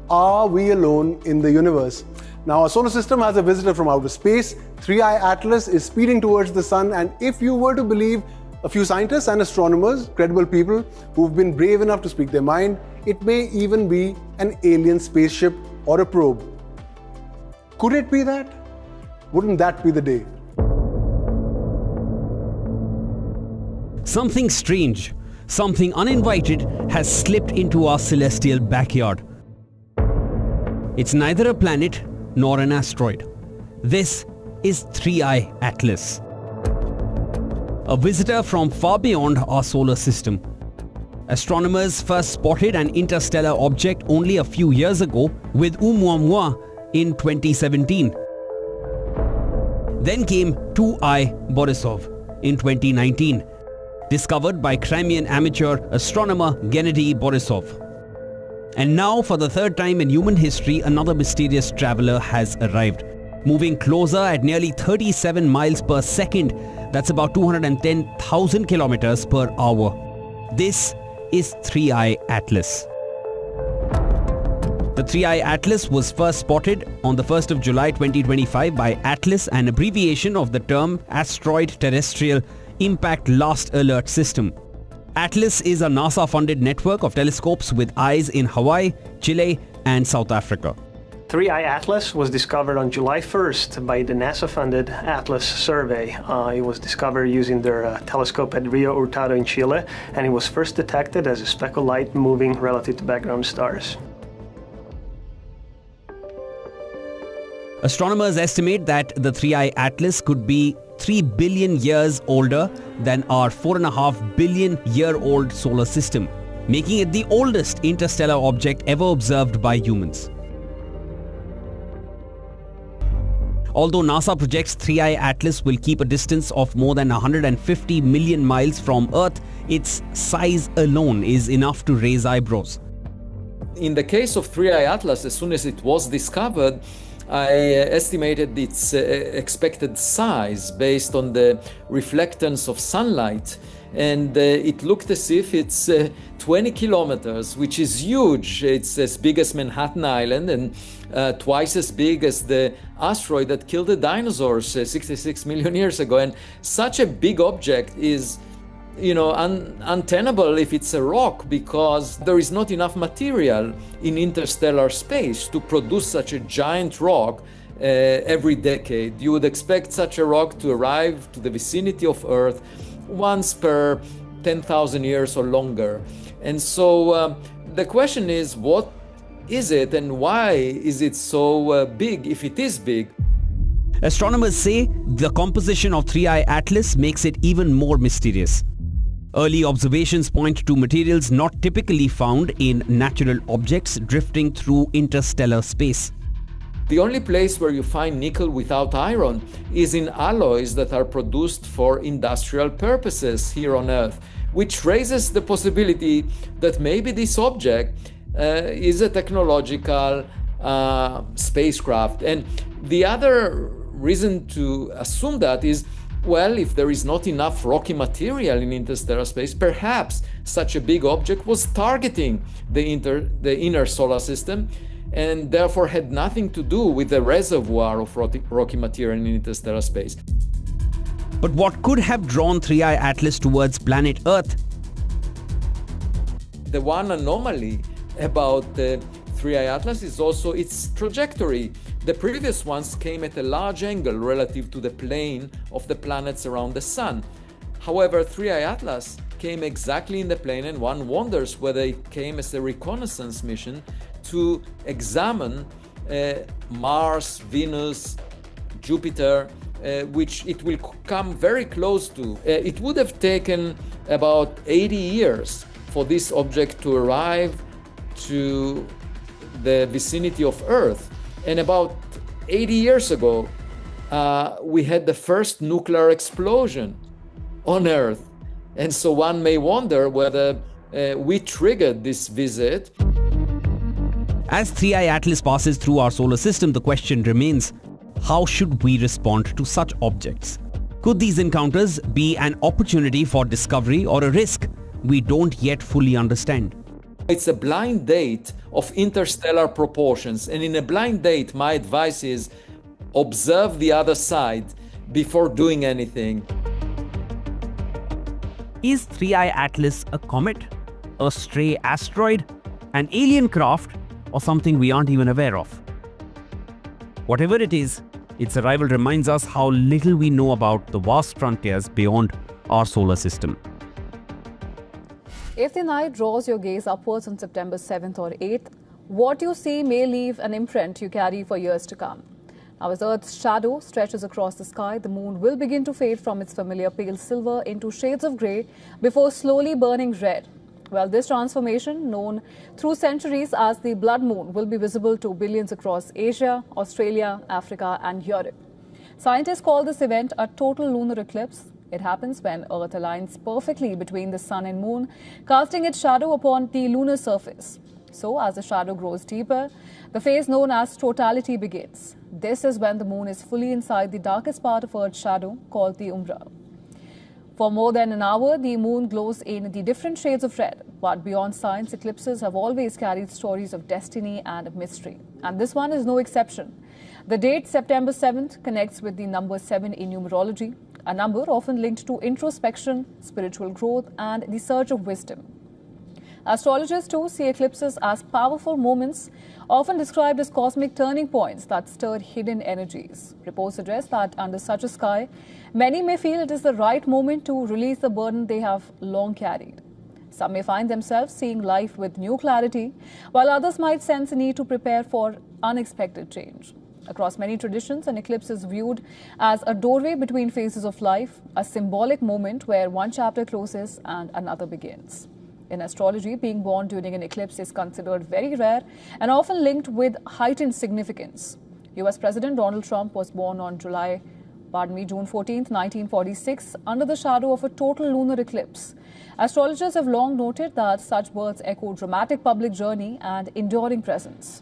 Are we alone in the universe? Now, our solar system has a visitor from outer space. 3I Atlas is speeding towards the sun, and if you were to believe a few scientists and astronomers, credible people who've been brave enough to speak their mind, it may even be an alien spaceship or a probe. Could it be that? Wouldn't that be the day? Something strange, something uninvited has slipped into our celestial backyard. It's neither a planet nor an asteroid. This is 3I Atlas, a visitor from far beyond our solar system. Astronomers first spotted an interstellar object only a few years ago with Oumuamua in 2017. Then came 2I Borisov in 2019, discovered by Crimean amateur astronomer Gennady Borisov. And now, for the third time in human history, another mysterious traveler has arrived, moving closer at nearly 37 miles per second. That's about 210,000 kilometers per hour. This is 3I Atlas. The 3I Atlas was first spotted on the 1st of July 2025 by ATLAS, an abbreviation of the term Asteroid Terrestrial Impact Last Alert System. ATLAS is a NASA-funded network of telescopes with eyes in Hawaii, Chile, and South Africa. 3I Atlas was discovered on July 1st by the NASA-funded ATLAS survey. It was discovered using their telescope at Rio Hurtado in Chile, and it was first detected as a speck of light moving relative to background stars. Astronomers estimate that the 3I Atlas could be 3 billion years older than our 4.5 billion year old solar system, making it the oldest interstellar object ever observed by humans. Although NASA projects 3I Atlas will keep a distance of more than 150 million miles from Earth, its size alone is enough to raise eyebrows. In the case of 3I Atlas, as soon as it was discovered, I estimated its expected size based on the reflectance of sunlight, and it looked as if it's 20 kilometers, which is huge. It's as big as Manhattan Island and twice as big as the asteroid that killed the dinosaurs 66 million years ago. And such a big object is, untenable if it's a rock, because there is not enough material in interstellar space to produce such a giant rock every decade. You would expect such a rock to arrive to the vicinity of Earth once per 10,000 years or longer. And so the question is, what is it and why is it so big, if it is big? Astronomers say the composition of 3I Atlas makes it even more mysterious. Early observations point to materials not typically found in natural objects drifting through interstellar space. The only place where you find nickel without iron is in alloys that are produced for industrial purposes here on Earth, which raises the possibility that maybe this object is a technological spacecraft. And the other reason to assume that is, well, if there is not enough rocky material in interstellar space, perhaps such a big object was targeting the inner solar system and therefore had nothing to do with the reservoir of rocky material in interstellar space. But what could have drawn 3I Atlas towards planet Earth? The one anomaly about the 3I Atlas is also its trajectory. The previous ones came at a large angle relative to the plane of the planets around the Sun. However, 3I Atlas came exactly in the plane, and one wonders whether it came as a reconnaissance mission to examine Mars, Venus, Jupiter, which it will come very close to. It would have taken about 80 years for this object to arrive to the vicinity of Earth. And about 80 years ago, we had the first nuclear explosion on Earth. And so one may wonder whether we triggered this visit. As 3I Atlas passes through our solar system, the question remains, how should we respond to such objects? Could these encounters be an opportunity for discovery or a risk we don't yet fully understand? It's a blind date of interstellar proportions. And in a blind date, my advice is observe the other side before doing anything. Is 3I Atlas a comet, a stray asteroid, an alien craft, or something we aren't even aware of? Whatever it is, its arrival reminds us how little we know about the vast frontiers beyond our solar system. If the night draws your gaze upwards on September 7th or 8th, what you see may leave an imprint you carry for years to come. Now, as Earth's shadow stretches across the sky, the moon will begin to fade from its familiar pale silver into shades of grey before slowly burning red. Well, this transformation, known through centuries as the blood moon, will be visible to billions across Asia, Australia, Africa and Europe. Scientists call this event a total lunar eclipse. It happens when Earth aligns perfectly between the sun and moon, casting its shadow upon the lunar surface. So, as the shadow grows deeper, the phase known as totality begins. This is when the moon is fully inside the darkest part of Earth's shadow, called the umbra. For more than an hour, the moon glows in the different shades of red. But beyond science, eclipses have always carried stories of destiny and mystery. And this one is no exception. The date September 7th connects with the number 7 in numerology, a number often linked to introspection, spiritual growth, and the search of wisdom. Astrologers too see eclipses as powerful moments, often described as cosmic turning points that stir hidden energies. Reports suggest that under such a sky, many may feel it is the right moment to release the burden they have long carried. Some may find themselves seeing life with new clarity, while others might sense a need to prepare for unexpected change. Across many traditions, an eclipse is viewed as a doorway between phases of life, a symbolic moment where one chapter closes and another begins. In astrology, being born during an eclipse is considered very rare and often linked with heightened significance. US President Donald Trump was born on June 14, 1946, under the shadow of a total lunar eclipse. Astrologers have long noted that such births echo dramatic public journey and enduring presence.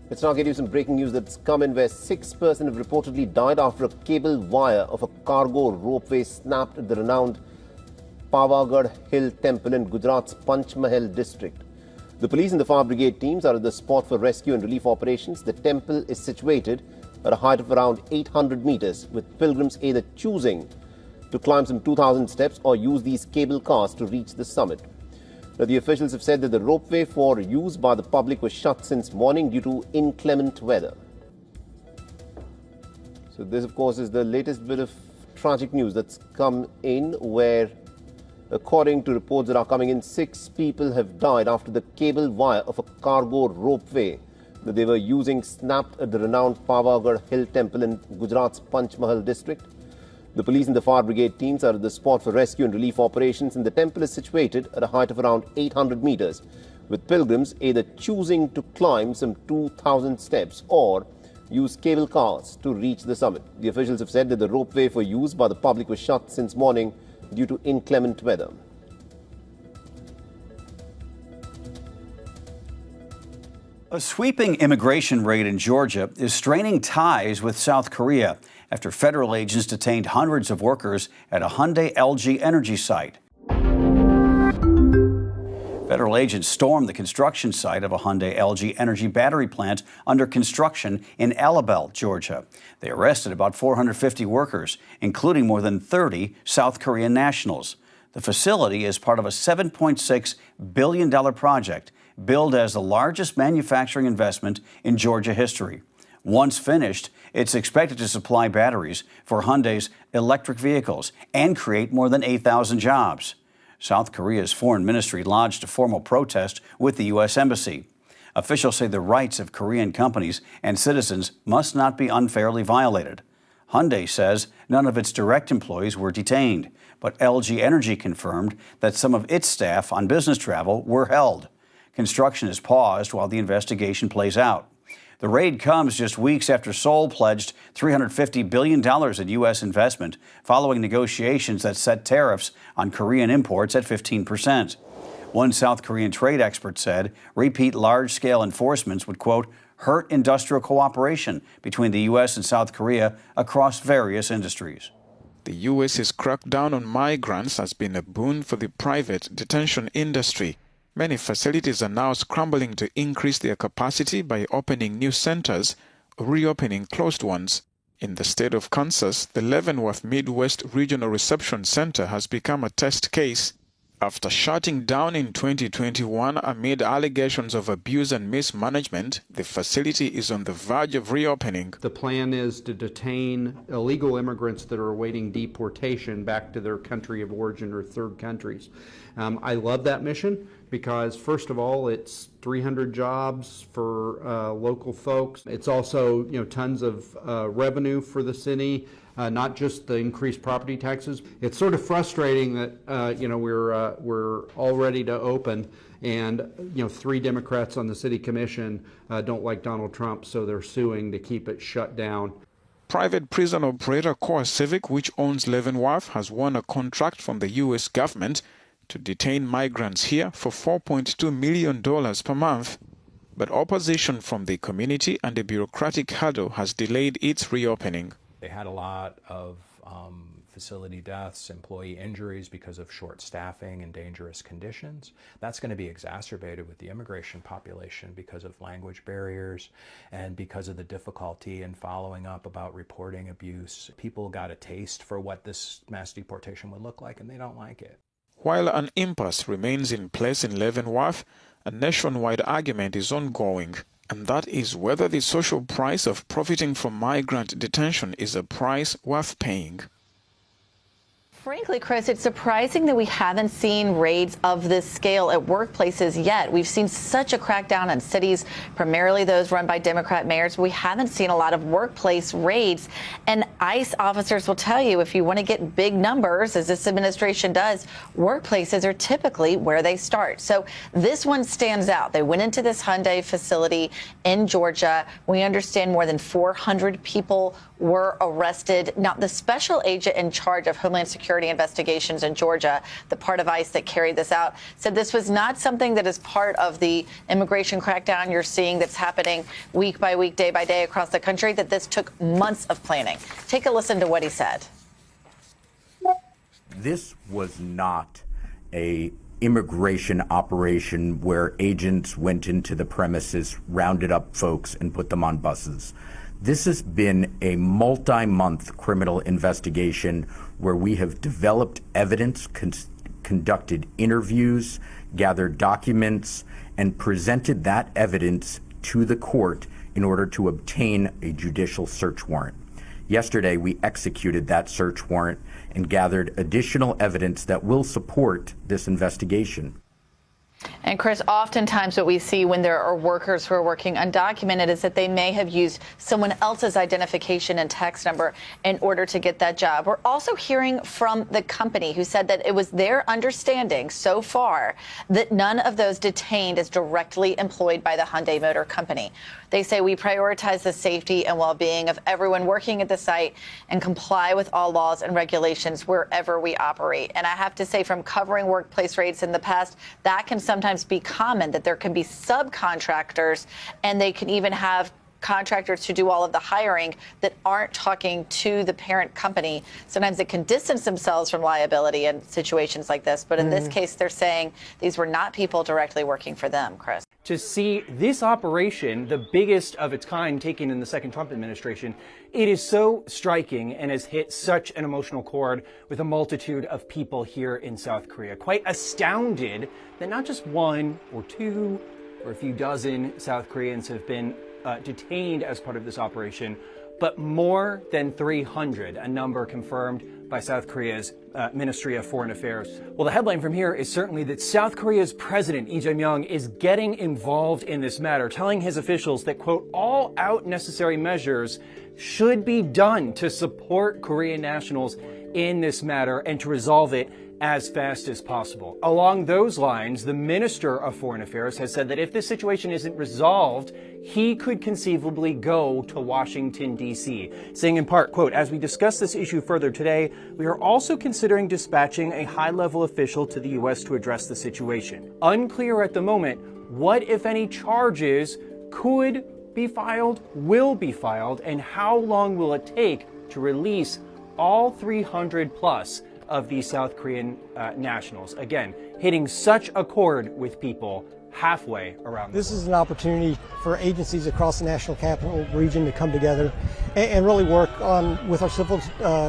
Let's now get you some breaking news that's come in, where 6 persons have reportedly died after a cable wire of a cargo ropeway snapped at the renowned Pavagadh Hill Temple in Gujarat's Panchmahal district. The police and the fire brigade teams are at the spot for rescue and relief operations. The temple is situated at a height of around 800 meters, with pilgrims either choosing to climb some 2,000 steps or use these cable cars to reach the summit. Now, the officials have said that the ropeway for use by the public was shut since morning due to inclement weather. So this, of course, is the latest bit of tragic news that's come in, where, according to reports that are coming in, 6 people have died after the cable wire of a cargo ropeway that they were using snapped at the renowned Pavagadh Hill Temple in Gujarat's Panchmahal district. The police and the fire brigade teams are at the spot for rescue and relief operations, and the temple is situated at a height of around 800 meters, with pilgrims either choosing to climb some 2,000 steps or use cable cars to reach the summit. The officials have said that the ropeway for use by the public was shut since morning due to inclement weather. A sweeping immigration raid in Georgia is straining ties with South Korea after federal agents detained hundreds of workers at a Hyundai LG Energy site. Federal agents stormed the construction site of a Hyundai LG Energy battery plant under construction in Alabel, Georgia. They arrested about 450 workers, including more than 30 South Korean nationals. The facility is part of a $7.6 billion project billed as the largest manufacturing investment in Georgia history. Once finished, it's expected to supply batteries for Hyundai's electric vehicles and create more than 8,000 jobs. South Korea's foreign ministry lodged a formal protest with the U.S. Embassy. Officials say the rights of Korean companies and citizens must not be unfairly violated. Hyundai says none of its direct employees were detained, but LG Energy confirmed that some of its staff on business travel were held. Construction is paused while the investigation plays out. The raid comes just weeks after Seoul pledged $350 billion in U.S. investment following negotiations that set tariffs on Korean imports at 15%. One South Korean trade expert said repeat large-scale enforcements would, quote, hurt industrial cooperation between the U.S. and South Korea across various industries. The U.S.'s crackdown on migrants has been a boon for the private detention industry. Many facilities are now scrambling to increase their capacity by opening new centers or reopening closed ones. In the state of Kansas, the Leavenworth Midwest Regional Reception Center has become a test case. After shutting down in 2021 amid allegations of abuse and mismanagement, the facility is on the verge of reopening. The plan is to detain illegal immigrants that are awaiting deportation back to their country of origin or third countries. I love that mission because, first of all, it's 300 jobs for local folks. It's also, tons of revenue for the city. Not just the increased property taxes. It's sort of frustrating that we're all ready to open, and 3 Democrats on the city commission don't like Donald Trump, so they're suing to keep it shut down. Private prison operator CoreCivic, which owns Leavenworth, has won a contract from the U.S. government to detain migrants here for $4.2 million per month. But opposition from the community and a bureaucratic hurdle has delayed its reopening. They had a lot of facility deaths, employee injuries because of short staffing and dangerous conditions. That's going to be exacerbated with the immigration population because of language barriers and because of the difficulty in following up about reporting abuse. People got a taste for what this mass deportation would look like, and they don't like it. While an impasse remains in place in Leavenworth, a nationwide argument is ongoing. And that is whether the social price of profiting from migrant detention is a price worth paying. Frankly, Chris, it's surprising that we haven't seen raids of this scale at workplaces yet. We've seen such a crackdown on cities, primarily those run by Democrat mayors. We haven't seen a lot of workplace raids. And ICE officers will tell you, if you want to get big numbers, as this administration does, workplaces are typically where they start. So this one stands out. They went into this Hyundai facility in Georgia. We understand more than 400 people were arrested. Now, the special agent in charge of Homeland Security investigations in Georgia, the part of ICE that carried this out, said this was not something that is part of the immigration crackdown you're seeing that's happening week by week, day by day across the country, that this took months of planning. Take a listen to what he said. This was not a immigration operation where agents went into the premises, rounded up folks, and put them on buses. This has been a multi-month criminal investigation where we have developed evidence, conducted interviews, gathered documents, and presented that evidence to the court in order to obtain a judicial search warrant. Yesterday, we executed that search warrant and gathered additional evidence that will support this investigation. And Chris, oftentimes what we see when there are workers who are working undocumented is that they may have used someone else's identification and tax number in order to get that job. We're also hearing from the company who said that it was their understanding so far that none of those detained is directly employed by the Hyundai Motor Company. They say we prioritize the safety and well-being of everyone working at the site and comply with all laws and regulations wherever we operate. And I have to say, from covering workplace raids in the past, that can sometimes be common, that there can be subcontractors and they can even have contractors who do all of the hiring that aren't talking to the parent company. Sometimes it can distance themselves from liability in situations like this. But in this case, they're saying these were not people directly working for them, Chris. To see this operation, the biggest of its kind taken in the second Trump administration, it is so striking and has hit such an emotional chord with a multitude of people here in South Korea. Quite astounded that not just one or two or a few dozen South Koreans have been detained as part of this operation, but more than 300, a number confirmed by South Korea's Ministry of Foreign Affairs. Well, the headline from here is certainly that South Korea's President Lee Jae-myung is getting involved in this matter, telling his officials that, quote, all out necessary measures should be done to support Korean nationals in this matter and to resolve it as fast as possible. Along those lines, the Minister of Foreign Affairs has said that if this situation isn't resolved, he could conceivably go to Washington, D.C., saying in part, quote, "As we discuss this issue further today, we are also considering dispatching a high-level official to the U.S. to address the situation. Unclear at the moment what, if any, charges could be filed, will be filed, and how long will it take to release all 300 plus of these South Korean nationals." Again, hitting such a chord with people halfway around the world. This is an opportunity for agencies across the National Capital Region to come together and really work with our civil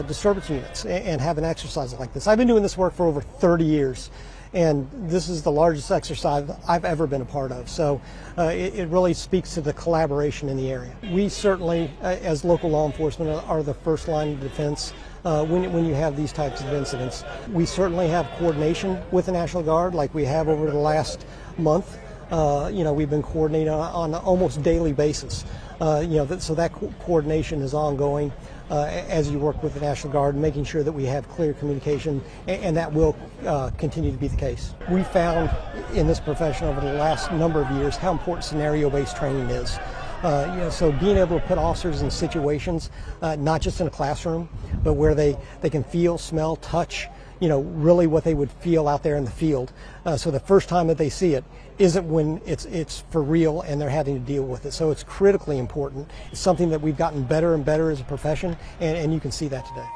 disturbance units and have an exercise like this. I've been doing this work for over 30 years, and this is the largest exercise I've ever been a part of. So it really speaks to the collaboration in the area. We certainly, as local law enforcement, are the first line of defense when you have these types of incidents. We certainly have coordination with the National Guard like we have over the last month. We've been coordinating on an almost daily basis. So that coordination is ongoing as you work with the National Guard, making sure that we have clear communication, and that will continue to be the case. We found in this profession over the last number of years how important scenario-based training is. So being able to put officers in situations, not just in a classroom, but where they can feel, smell, touch, really what they would feel out there in the field. So the first time that they see it isn't when it's for real and they're having to deal with it. So it's critically important. It's something that we've gotten better and better as a profession, and you can see that today.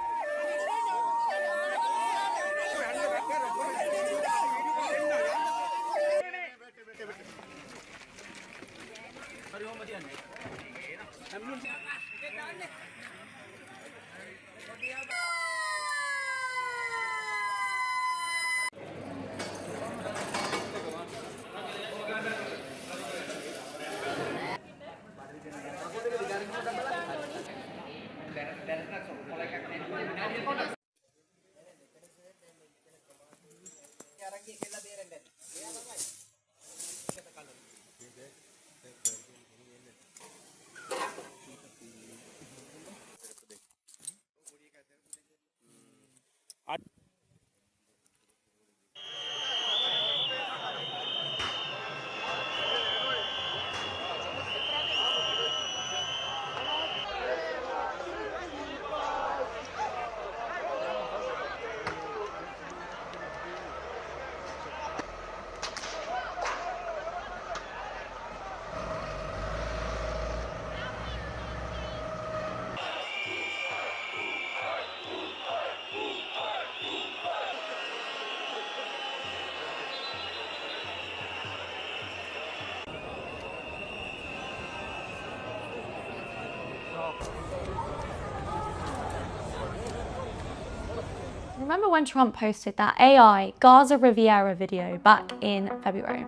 Remember when Trump posted that AI Gaza Riviera video back in February?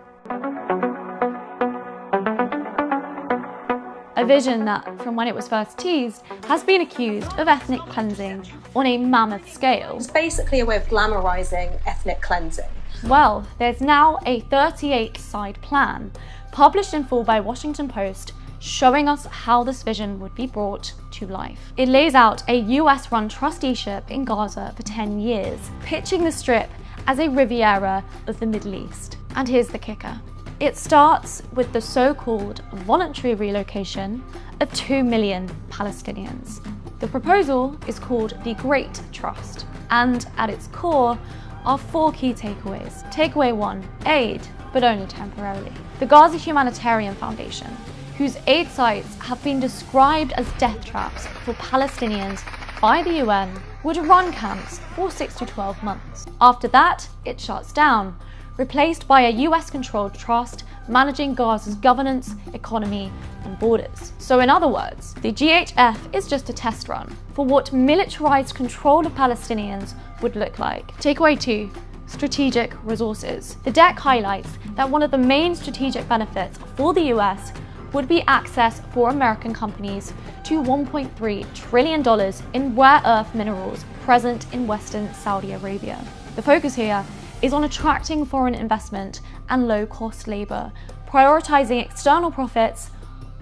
A vision that, from when it was first teased, has been accused of ethnic cleansing on a mammoth scale. It's basically a way of glamorizing ethnic cleansing. Well, there's now a 38-side plan, published in full by Washington Post, showing us how this vision would be brought to life. It lays out a US-run trusteeship in Gaza for 10 years, pitching the Strip as a Riviera of the Middle East. And here's the kicker. It starts with the so-called voluntary relocation of 2 million Palestinians. The proposal is called the Great Trust, and at its core are 4 key takeaways. Takeaway 1, aid, but only temporarily. The Gaza Humanitarian Foundation, whose aid sites have been described as death traps for Palestinians by the UN, would run camps for 6 to 12 months. After that, it shuts down, replaced by a US-controlled trust managing Gaza's governance, economy, and borders. So in other words, the GHF is just a test run for what militarized control of Palestinians would look like. Takeaway 2, strategic resources. The deck highlights that one of the main strategic benefits for the US would be access for American companies to $1.3 trillion in rare earth minerals present in Western Saudi Arabia. The focus here is on attracting foreign investment and low-cost labor, prioritizing external profits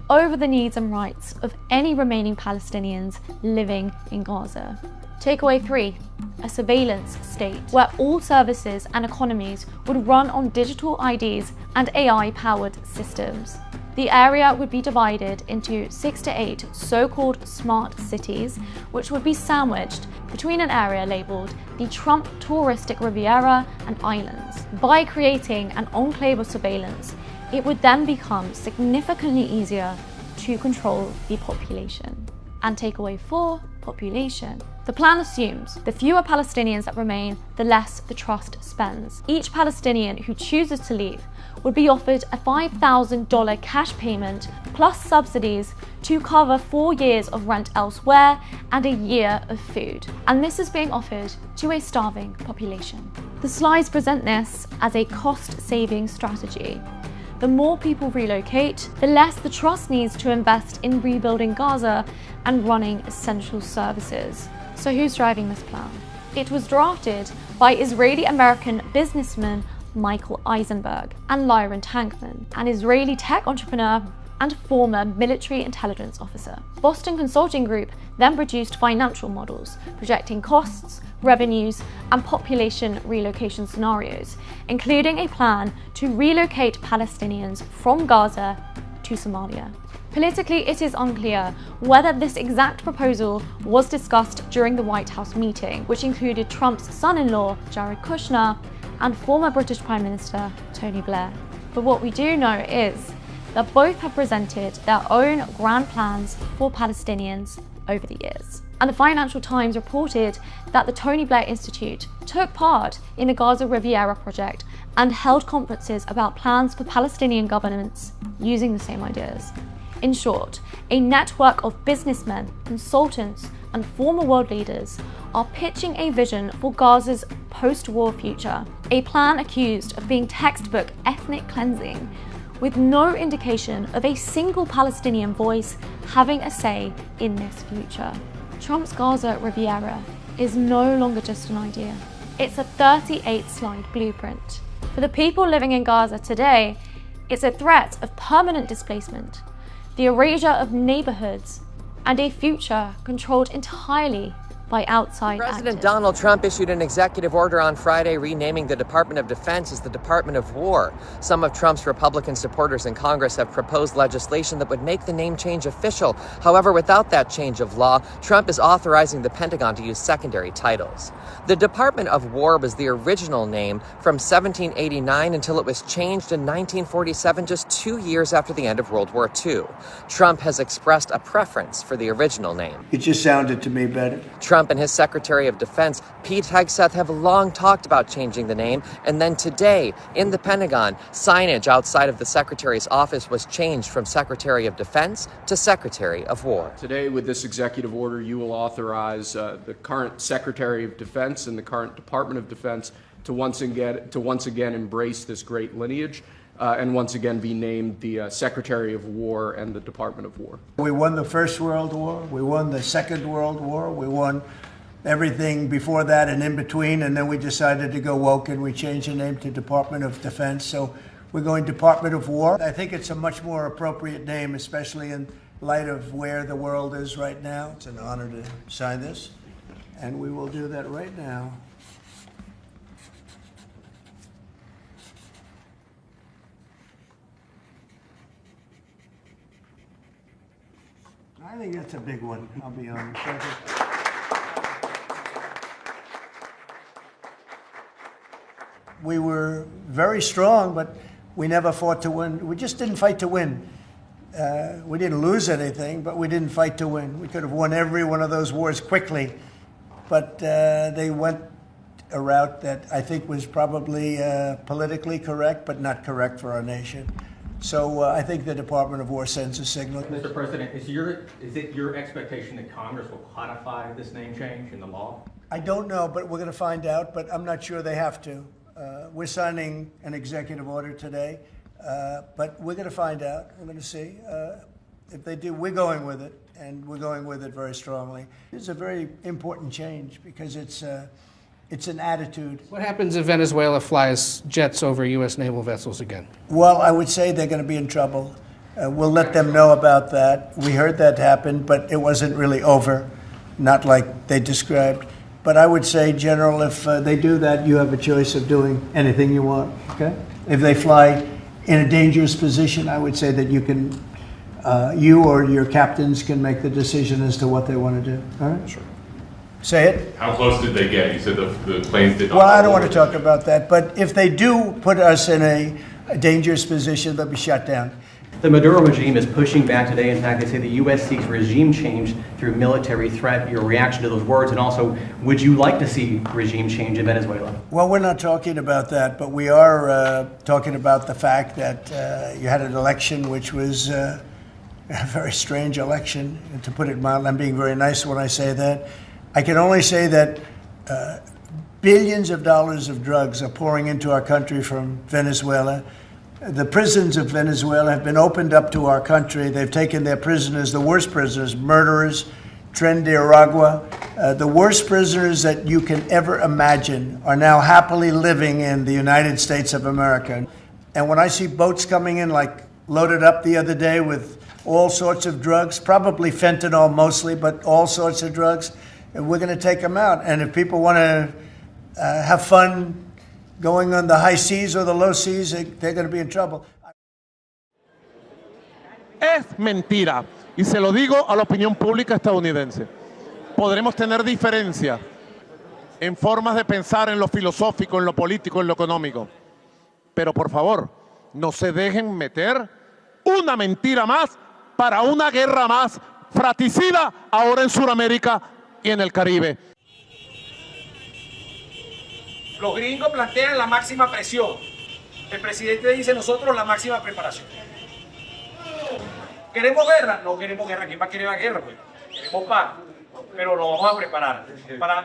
over the needs and rights of any remaining Palestinians living in Gaza. Takeaway 3. A surveillance state, where all services and economies would run on digital IDs and AI-powered systems. The area would be divided into 6 to 8 so-called smart cities, which would be sandwiched between an area labelled the Trump Touristic Riviera and Islands. By creating an enclave of surveillance, it would then become significantly easier to control the population. And takeaway 4, population. The plan assumes the fewer Palestinians that remain, the less the trust spends. Each Palestinian who chooses to leave would be offered a $5,000 cash payment plus subsidies to cover 4 years of rent elsewhere and a year of food. And this is being offered to a starving population. The slides present this as a cost-saving strategy. The more people relocate, the less the trust needs to invest in rebuilding Gaza and running essential services. So who's driving this plan? It was drafted by Israeli-American businessman Michael Eisenberg and Lyron Tankman, an Israeli tech entrepreneur and former military intelligence officer. Boston Consulting Group then produced financial models projecting costs, revenues, and population relocation scenarios, including a plan to relocate Palestinians from Gaza to Somalia. Politically, it is unclear whether this exact proposal was discussed during the White House meeting, which included Trump's son-in-law, Jared Kushner, and former British Prime Minister Tony Blair. But what we do know is that both have presented their own grand plans for Palestinians over the years. And the Financial Times reported that the Tony Blair Institute took part in the Gaza Riviera project and held conferences about plans for Palestinian governments using the same ideas. In short, a network of businessmen, consultants, and former world leaders are pitching a vision for Gaza's post-war future, a plan accused of being textbook ethnic cleansing, with no indication of a single Palestinian voice having a say in this future. Trump's Gaza Riviera is no longer just an idea. It's a 38-slide blueprint. For the people living in Gaza today, it's a threat of permanent displacement, the erasure of neighborhoods, and a future controlled entirely by outside President actors. Donald Trump issued an executive order on Friday renaming the Department of Defense as the Department of War. Some of Trump's Republican supporters in Congress have proposed legislation that would make the name change official. However, without that change of law, Trump is authorizing the Pentagon to use secondary titles. The Department of War was the original name from 1789 until it was changed in 1947, just 2 years after the end of World War II. Trump has expressed a preference for the original name. It just sounded to me better. Trump and his Secretary of Defense, Pete Hegseth, have long talked about changing the name, and then today, in the Pentagon, signage outside of the Secretary's office was changed from Secretary of Defense to Secretary of War. Today, with this executive order, you will authorize the current Secretary of Defense and the current Department of Defense to once again embrace this great lineage and once again be named the Secretary of War and the Department of War. We won the First World War, we won the Second World War, we won everything before that and in between, and then we decided to go woke and we changed the name to Department of Defense. So we're going Department of War. I think it's a much more appropriate name, especially in light of where the world is right now. It's an honor to sign this, and we will do that right now. I think that's a big one, I'll be honest. We were very strong, but we never fought to win. We just didn't fight to win. We didn't lose anything, but we didn't fight to win. We could have won every one of those wars quickly, but they went a route that I think was probably politically correct, but not correct for our nation. So I think the Department of War sends a signal. Mr. President, is it your expectation that Congress will codify this name change in the law? I don't know, but we're going to find out, but I'm not sure they have to. We're signing an executive order today, but we're going to find out. We're going to see. If they do, we're going with it, and we're going with it very strongly. It's a very important change because it's an attitude. What happens if Venezuela flies jets over U.S. naval vessels again? Well, I would say they're going to be in trouble. We'll let them know about that. We heard that happen, but it wasn't really over. not like they described. But I would say, General, if they do that, you have a choice of doing anything you want, okay? If they fly in a dangerous position, I would say that you can, you or your captains can make the decision as to what they want to do, all right? Sure. Say it. How close did they get? You said the planes did not. Well, I don't want to talk about that, but if they do put us in a dangerous position, they'll be shut down. The Maduro regime is pushing back today. In fact, they say the U.S. seeks regime change through military threat. Your reaction to those words, and also, would you like to see regime change in Venezuela? Well, we're not talking about that, but we are talking about the fact that you had an election which was a very strange election, to put it mildly. I'm being very nice when I say that. I can only say that billions of dollars of drugs are pouring into our country from Venezuela. The prisons of Venezuela have been opened up to our country. They've taken their prisoners, the worst prisoners, murderers, Tren de Aragua. The worst prisoners that you can ever imagine are now happily living in the United States of America. And when I see boats coming in, like loaded up the other day with all sorts of drugs, probably fentanyl mostly, but all sorts of drugs, we're going to take them out. And if people want to have fun going on the high seas or the low seas, they're going to be in trouble. Es mentira. Y se lo digo a la opinión pública estadounidense. Podremos tener diferencias en formas de pensar en lo filosófico, en lo político, en lo económico. Pero por favor, no se dejen meter una mentira más para una guerra más fratricida ahora en Sudamérica y en el Caribe. Los gringos plantean la máxima presión. El presidente dice nosotros la máxima preparación. ¿Queremos guerra? No queremos guerra. ¿Quién va a querer la guerra? Pues? Queremos paz. Pero lo vamos a preparar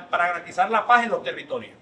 para garantizar la paz en los territorios.